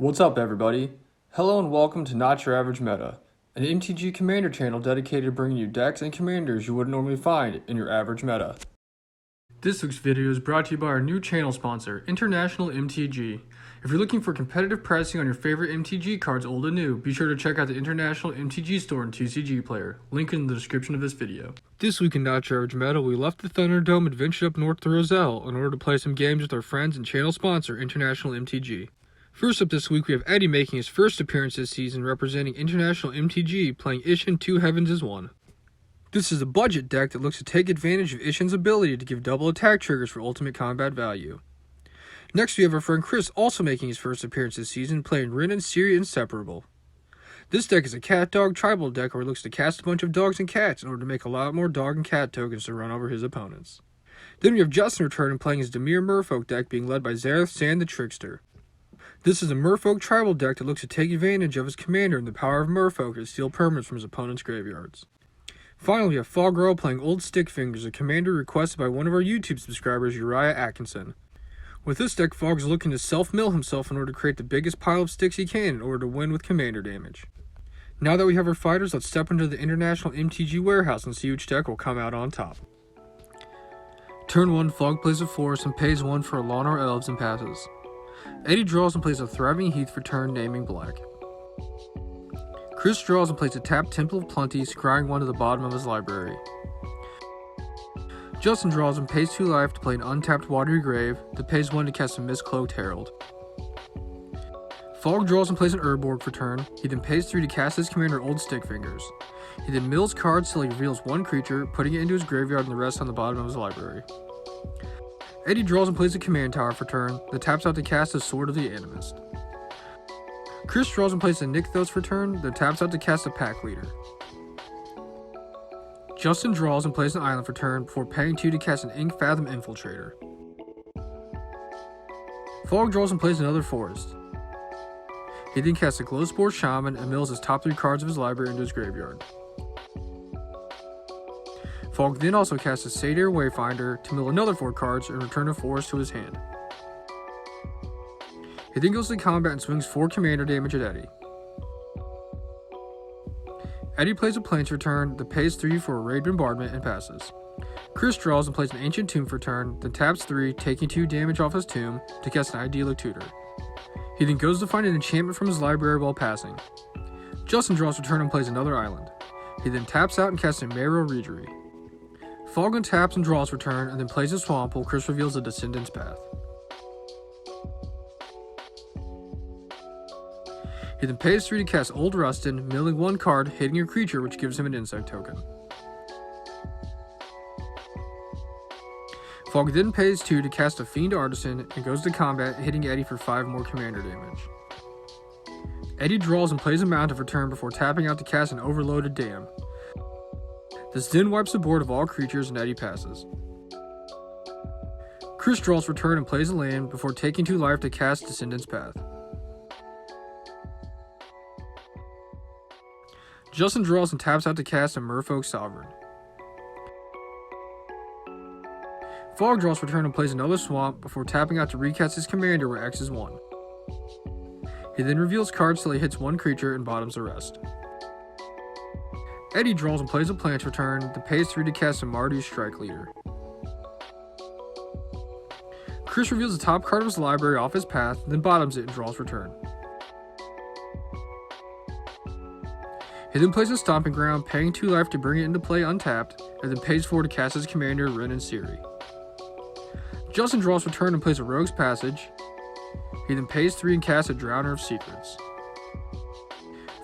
What's up, everybody? Hello and welcome to Not Your Average Meta, an MTG Commander channel dedicated to bringing you decks and commanders you wouldn't normally find in your average meta. This week's video is brought to you by our new channel sponsor, International MTG. If you're looking for competitive pricing on your favorite MTG cards, old and new, be sure to check out the International MTG store and TCG Player, link in the description of this video. This week in Not Your Average Meta, we left the Thunderdome and ventured up north to Roselle in order to play some games with our friends and channel sponsor, International MTG. First up this week, we have Eddie making his first appearance this season representing International MTG, playing Isshin 2 Heavens as 1. This is a budget deck that looks to take advantage of Isshin's ability to give double attack triggers for ultimate combat value. Next, we have our friend Chris also making his first appearance this season, playing Rin and Seri Inseparable. This deck is a cat-dog tribal deck where it looks to cast a bunch of dogs and cats in order to make a lot more dog and cat tokens to run over his opponents. Then we have Justin returning playing his Dimir Merfolk deck being led by Zareth San the Trickster. This is a Merfolk tribal deck that looks to take advantage of his commander and the power of Merfolk to steal permanents from his opponent's graveyards. Finally, we have Fall Girl playing Old Stickfingers, a commander requested by one of our YouTube subscribers, Uriah Atkinson. With this deck, Fogg is looking to self-mill himself in order to create the biggest pile of sticks he can in order to win with commander damage. Now that we have our fighters, let's step into the International MTG warehouse and see which deck will come out on top. Turn 1, Fogg plays a forest and pays 1 for a lawn or elves and passes. Eddie draws and plays a Thriving Heath for turn, naming black. Chris draws and plays a tapped Temple of Plenty, scrying 1 to the bottom of his library. Justin draws and pays 2 life to play an untapped Watery Grave, that pays 1 to cast a Mist-Cloaked Herald. Fogg draws and plays an Urborg for turn, he then pays 3 to cast his commander Old Stickfingers. He then mills cards till he reveals 1 creature, putting it into his graveyard and the rest on the bottom of his library. Eddie draws and plays a command tower for turn, that taps out to cast a Sword of the Animist. Chris draws and plays a Nykthos for turn, that taps out to cast a Pack Leader. Justin draws and plays an island for turn before paying 2 to cast an Ink Fathom Infiltrator. Fogg draws and plays another forest. He then casts a Glowspore Shaman and mills his top 3 cards of his library into his graveyard. Fogg then also casts a Satyr Wayfinder to mill another 4 cards and return a forest to his hand. He then goes to combat and swings 4 commander damage at Eddie. Eddie plays a Plains for turn that pays 3 for a Raid Bombardment and passes. Chris draws and plays an Ancient Tomb for turn, then taps 3, taking 2 damage off his tomb to cast an Idyllic Tutor. He then goes to find an enchantment from his library while passing. Justin draws for turn and plays another island. He then taps out and casts a Marrow Reejery. Fogg untaps and draws for turn, and then plays a Swamp while Chris reveals a Descendant's Path. He then pays 3 to cast Old Rustin, milling 1 card, hitting a creature which gives him an insect token. Fogg then pays 2 to cast a Fiend Artisan and goes to combat, hitting Eddie for 5 more commander damage. Eddie draws and plays a Mountain for turn before tapping out to cast an Overloaded Dam. This then wipes the board of all creatures and Eddie passes. Chris draws for turn and plays a land before taking 2 life to cast Descendant's Path. Justin draws and taps out to cast a Merfolk Sovereign. Fogg draws for turn and plays another Swamp before tapping out to recast his commander where X is 1. He then reveals cards till he hits 1 creature and bottoms the rest. Eddie draws and plays a Plant for turn that pays 3 to cast a Mardu Strike Leader. Chris reveals the top card of his library off his path, then bottoms it and draws for turn. He then plays a Stomping Ground, paying 2 life to bring it into play untapped, and then pays 4 to cast his commander Rin and Seri. Justin draws for turn and plays a Rogue's Passage. He then pays 3 and casts a Drowner of Secrets.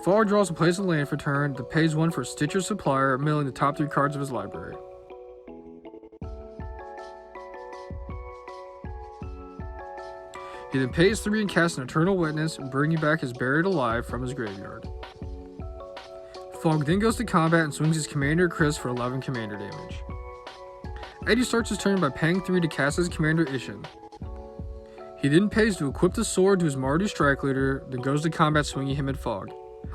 Fogg draws and plays a land for turn that pays 1 for Stitcher Supplier, milling the top 3 cards of his library. He then pays 3 and casts an Eternal Witness, bringing back his Buried Alive from his graveyard. Fogg then goes to combat and swings his commander Chris for 11 commander damage. Eddie starts his turn by paying 3 to cast his commander Isshin. He then pays to equip the sword to his Mardu Strike Leader, then goes to combat swinging him at Fogg.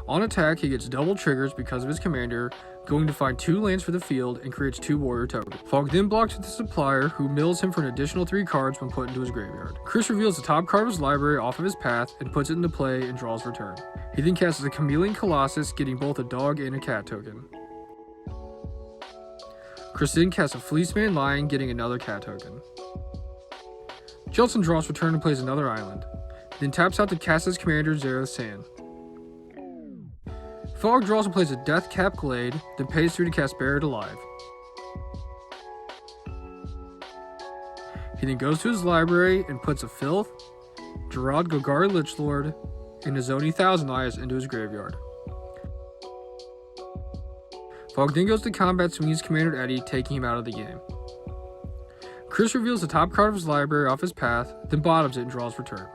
On attack, he gets double triggers because of his commander, going to find 2 lands for the field and creates 2 warrior tokens. Fogg then blocks with the supplier, who mills him for an additional 3 cards when put into his graveyard. Chris reveals the top card of his library off of his path and puts it into play and draws for turn. He then casts a Chameleon Colossus, getting both a dog and a cat token. Chris then casts a Fleeceman Lion, getting another cat token. Justin draws for turn and plays another island, then taps out to cast his commander Zareth San. Fogg draws and plays a Death Cap Glade, then pays 3 to cast Buried Alive. He then goes to his library and puts a Filth, Gerard Golgari Lichlord, and a Zoni Thousand Eyes into his graveyard. Fogg then goes to combat, swinging his commander Eddie, taking him out of the game. Chris reveals the top card of his library off his path, then bottoms it and draws for turn.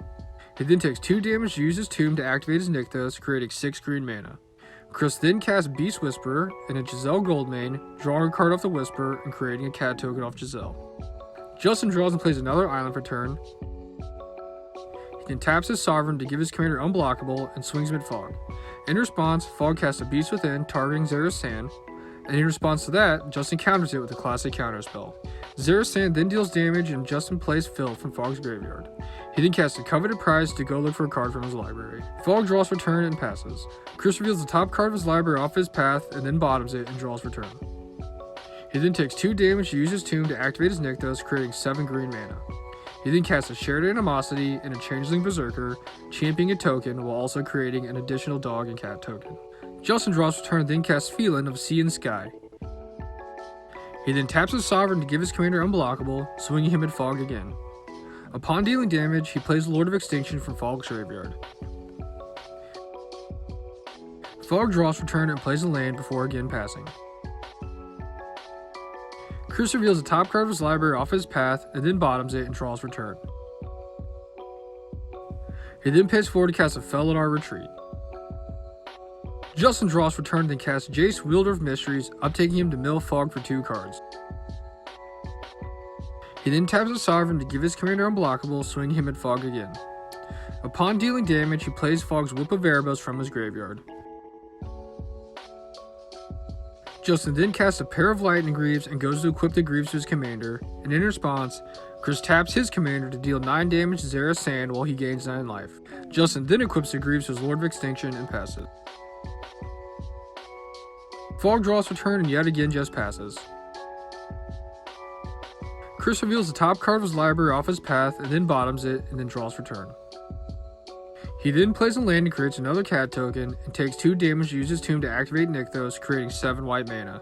He then takes 2 damage to use his tomb to activate his Nykthos, creating 6 green mana. Chris then casts Beast Whisperer and a Giselle Goldmane, drawing a card off the Whisper and creating a cat token off Giselle. Justin draws and plays another island for turn. He then taps his Sovereign to give his commander unblockable and swings him at Fogg. In response, Fogg casts a Beast Within, targeting Zareth San, and in response to that, Justin counters it with a classic counterspell. Zareth San then deals damage and Justin plays Filth from Fogg's graveyard. He then casts a Coveted Prize to go look for a card from his library. Fogg draws for turn and passes. Chris reveals the top card of his library off his path and then bottoms it and draws for turn. He then takes 2 damage to use his tomb to activate his Nykthos, creating 7 green mana. He then casts a Shared Animosity and a Changeling Berserker, championing a token while also creating an additional dog and cat token. Justin draws for turn, then casts Felin of Sea and Sky. He then taps his Sovereign to give his commander unblockable, swinging him at Fogg again. Upon dealing damage, he plays Lord of Extinction from Fogg's graveyard. Fogg draws for turn and plays a land before again passing. Chris reveals the top card of his library off his path and then bottoms it and draws for turn. He then pays 4 to cast a Felidar Retreat. Justin draws for turn, then casts Jace, Wielder of Mysteries, uptaking him to mill Fogg for 2 cards. He then taps a Sovereign to give his commander unblockable, swinging him at Fogg again. Upon dealing damage, he plays Fogg's Whip of Erebos from his graveyard. Justin then casts a pair of Lightning Greaves and goes to equip the Greaves to his commander, and in response, Chris taps his commander to deal 9 damage to Zareth San while he gains 9 life. Justin then equips the Greaves to his Lord of Extinction and passes. Fogg draws for turn and yet again just passes. Chris reveals the top card of his library off his path and then bottoms it and then draws for turn. He then plays a land and creates another cat token and takes 2 damage to use his tomb to activate Nykthos, creating 7 white mana.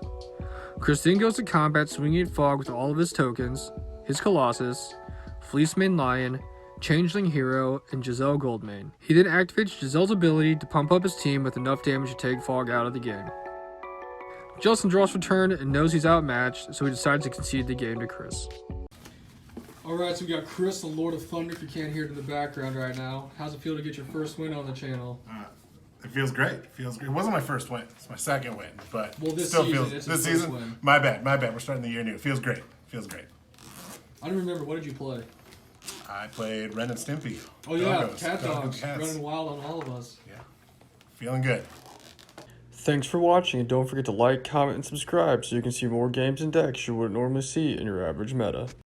Chris then goes to combat, swinging at Fogg with all of his tokens, his Colossus, Fleeceman Lion, Changeling Hero, and Giselle Goldmane. He then activates Giselle's ability to pump up his team with enough damage to take Fogg out of the game. Justin draws for turn and knows he's outmatched, so he decides to concede the game to Chris. Alright, so we got Chris, the Lord of Thunder, if you can't hear it in the background right now. How's it feel to get your first win on the channel? It feels great. It feels great. It wasn't my first win. It's my second win, but this still season, feels. it's This your first season, win. my bad. We're starting the year new. It feels great. I don't remember. What did you play? I played Ren and Stimpy. Oh yeah, Doggos. cat dogs Cats. running wild on all of us. Yeah, feeling good. Thanks for watching, and don't forget to like, comment, and subscribe so you can see more games and decks you wouldn't normally see in your average meta.